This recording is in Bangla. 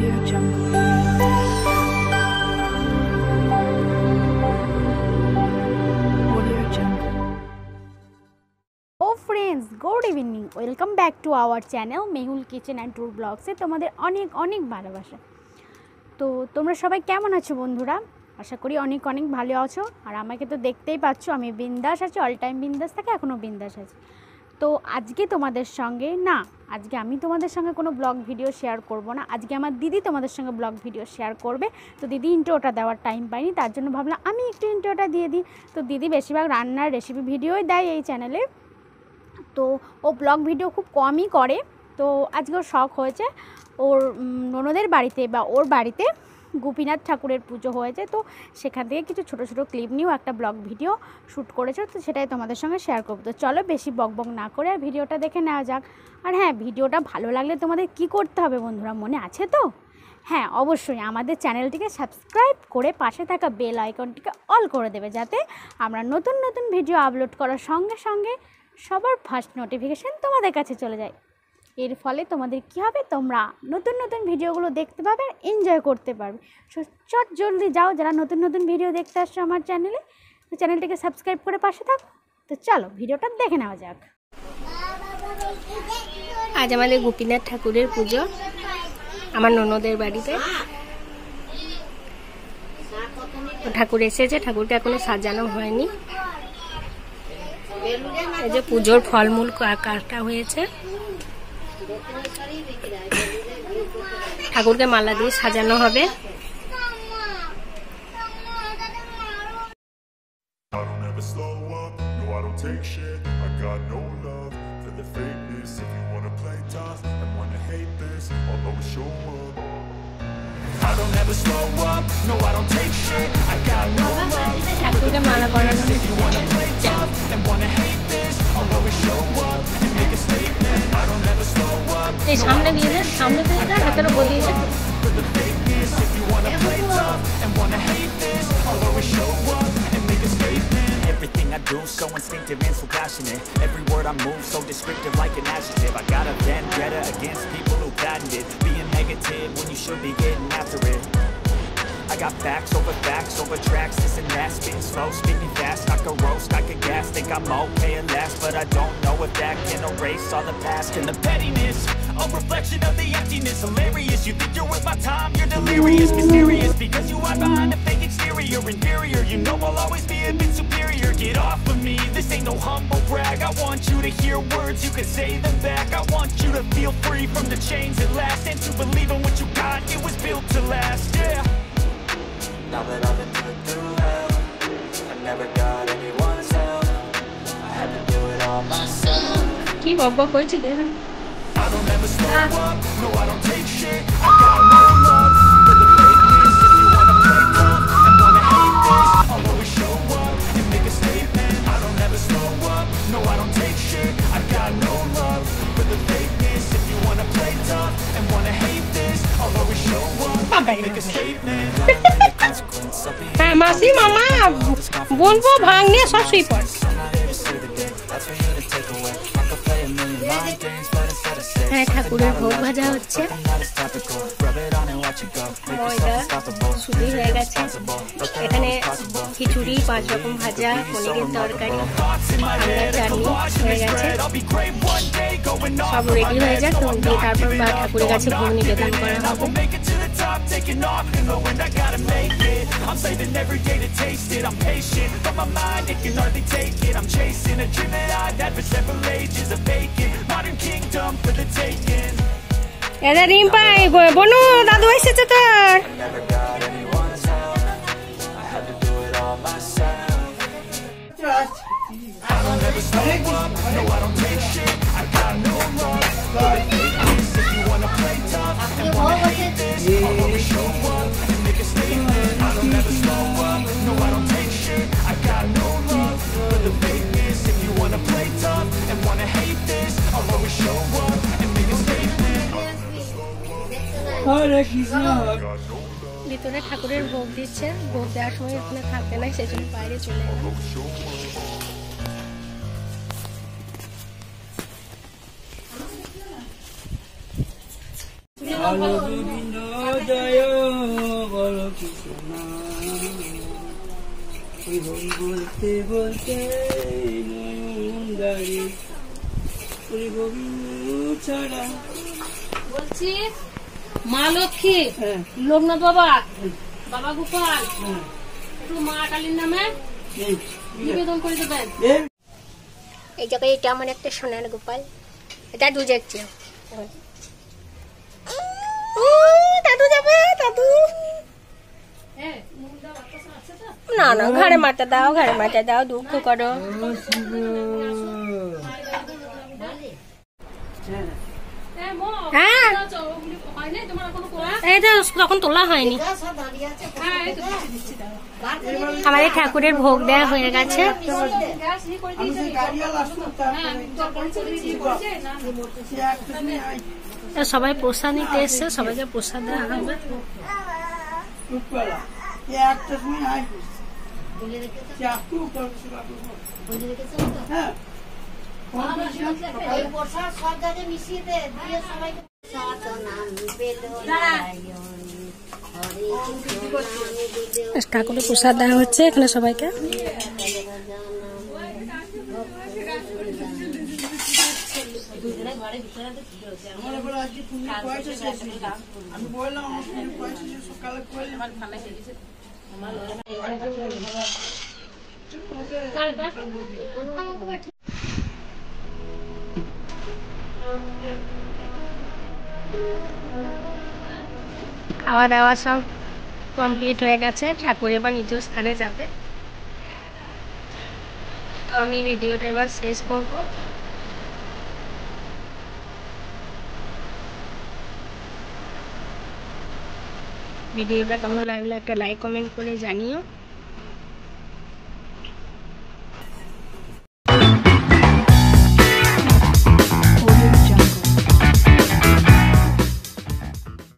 Audio Jungle. Audio Jungle. ও friends, good evening. Welcome back to our channel Mehul kitchen and tour ব্লগসে তোমাদের অনেক অনেক ভালোবাসা। তো তোমরা সবাই কেমন আছো বন্ধুরা? আশা করি অনেক অনেক ভালো আছো। আর আমাকে তো দেখতেই পাচ্ছ, আমি বিন্দাস আছি, অল টাইম বিন্দাস থাকে, এখনও বিন্দাস আছি। তো আজকে তোমাদের সঙ্গে আজকে আমি তোমাদের সঙ্গে কোনো ব্লগ ভিডিও শেয়ার করব না। আজকে আমার দিদি তোমাদের সঙ্গে ব্লগ ভিডিও শেয়ার করবে। তো দিদি ইন্ট্রোটা দেওয়ার টাইম পাইনি, তার জন্য ভাবলাম আমি একটু ইন্ট্রোটা দিয়ে দিই। তো দিদি বেশিরভাগ রান্নার রেসিপি ভিডিওই দেয় এই চ্যানেলে। তো ও ব্লগ ভিডিও খুব কমই করে। তো আজকে ওর শখ হয়েছে, ওর ননদের বাড়িতে বা ওর বাড়িতে গোপীনাথ ঠাকুরের পুজো হয়েছে। তো সেখান থেকে কিছু ছোটো ছোটো ক্লিপ নিয়েও একটা ব্লগ ভিডিও শ্যুট করেছে। তো সেটাই তোমাদের সঙ্গে শেয়ার করবো। তো চলো বেশি বকবক না করে আর ভিডিওটা দেখে নেওয়া যাক। আর হ্যাঁ, ভিডিওটা ভালো লাগলে তোমাদের কি করতে হবে বন্ধুরা, মনে আছে তো? হ্যাঁ, অবশ্যই আমাদের চ্যানেলটিকে সাবস্ক্রাইব করে পাশে থাকা বেল আইকনটিকে অল করে দেবে, যাতে আমরা নতুন নতুন ভিডিও আপলোড করার সঙ্গে সঙ্গে সবার ফার্স্ট নোটিফিকেশান তোমাদের কাছে চলে যায়। এর ফলে তোমাদের কী হবে, তোমরা নতুন নতুন ভিডিওগুলো দেখতে পাবে আর এনজয় করতে পারবে। চট জলদি যাও, যারা নতুন নতুন ভিডিও দেখতে আসছো আমার চ্যানেলে, তো চ্যানেলটিকে সাবস্ক্রাইব করে পাশে থাকো। তো চলো ভিডিওটা দেখে নেওয়া যাক। আজ আমাদের গোপীনাথ ঠাকুরের পুজো আমার ননদের বাড়িতে। ঠাকুর এসেছে, ঠাকুরকে এখনো সাজানো হয়নি। এই যে পুজোর ফলমূল কাটা হয়েছে, ঠাকুরকে মালা দিয়ে সাজানো হবে। ঠাকুরকে মালা পরানো এই সামনে দিয়ে দেয়, সামনে দিয়ে দেয়, হাতের উপর দিয়েছে। Everything I do so instinctive and so passionate. Every word I move so descriptive like an adjective. I got a vendetta against people who patented being negative when you should be getting after it. I got facts over tracks, this and that. Spitting slow, speaking fast, I could roast, I could gas. Think I'm okay at last, but I don't know if that can erase all the past. And the pettiness, a reflection of the emptiness. Hilarious, you think you're worth my time, you're delirious. Mysterious, because you hide behind a fake exterior. Inferior, you know I'll always be a bit superior. Get off of me, this ain't no humble brag. I want you to hear words, you can say them back. I want you to feel free from the chains that last, and to believe in what you got, it was built to last, yeah. Now that I've been put through hell, I never got anyone's help. I had to do it all myself. কি বকবক করছে দেখুন। I don't ever slow up, no I don't take shit. I got no love for the fakeness. If you wanna play tough and wanna hate this, I'll always show up and make a statement. I don't ever slow up, no I don't take shit. I got no love for the fakeness. If you wanna play tough and wanna hate this, I'll always show up and make a statement. হ্যাঁ মাসি, মামা বলবো ভাঙ নিয়ে সব শুই পড়। হ্যাঁ, ঠাকুরের ভোগ ভাজা হচ্ছে, ময়দা শুধু হয়ে গেছে। এখানে খিচুড়ি, 5 রকম ভাজা, পনিরের তরকারি, আমড়ার চাটনি হয়ে গেছে। সব রেডি হয়ে যাক, দিয়ে তারপর ঠাকুরের কাছে ভোগ নিবেদন করা হবে। Taking off and knowing I gotta make it. I'm saving every day to taste it. I'm patient, but my mind, it can hardly take it. I'm chasing a dream that I've had for several ages. A vacant modern kingdom for the taking. এরা রিম্পাই বনু দাদু এসেছে তোর। Never got anyone's help. I had to do it all myself. I don't ever slow up, no I don't take shit. I got no love for the fakeness. If you wanna play tough and wanna hate this, I'll always show up and make a statement. I don't ever slow up, no I don't take shit. I got no love for the fakeness. If you wanna play tough and wanna hate this, I'll always show up and make a statement. ভিতরে ঠাকুরের ভোগ দিচ্ছে, ভোগ দেওয়ার সময় ওখানে থাকতে নাই, সেজন্য বাইরে চলে এলাম। Hallelujah. জয় বলো কৃষ্ণ বলতে বলতে নয়ন গাড়ি ছাড়া বলছি মা লক্ষ্মী, লোকনাথ বাবা, বাবা গোপাল, একটু মা কালীর নামে নিবেদন করে দেবেন। এই জায়গায় এটা আমার একটা সোনার গোপাল, দাদু যাচ্ছে, দাদু যাবে, দাদু না না ঘরে মাথা দাও, ঘরে মাথা দাও, দুঃখ করো। হ্যাঁ এটা তখন তোলা হয়নি। আমাদের ঠাকুরের ভোগ দেওয়া হয়ে গেছে, সবাই প্রসাদ নিতে এসছে, সবাইকে প্রসাদ দেওয়া হবে। ঠাকুরের প্রসাদ দেওয়া হচ্ছে এখানে সবাইকে। খাওয়া দাওয়া সব কমপ্লিট হয়ে গেছে, ঠাকুর এবার নিজ স্থানে যাবে। আমি ভিডিওটা এবার শেষ করব। ভিডিওটা কেমন লাগলো একটা লাইক কমেন্ট করে জানিও।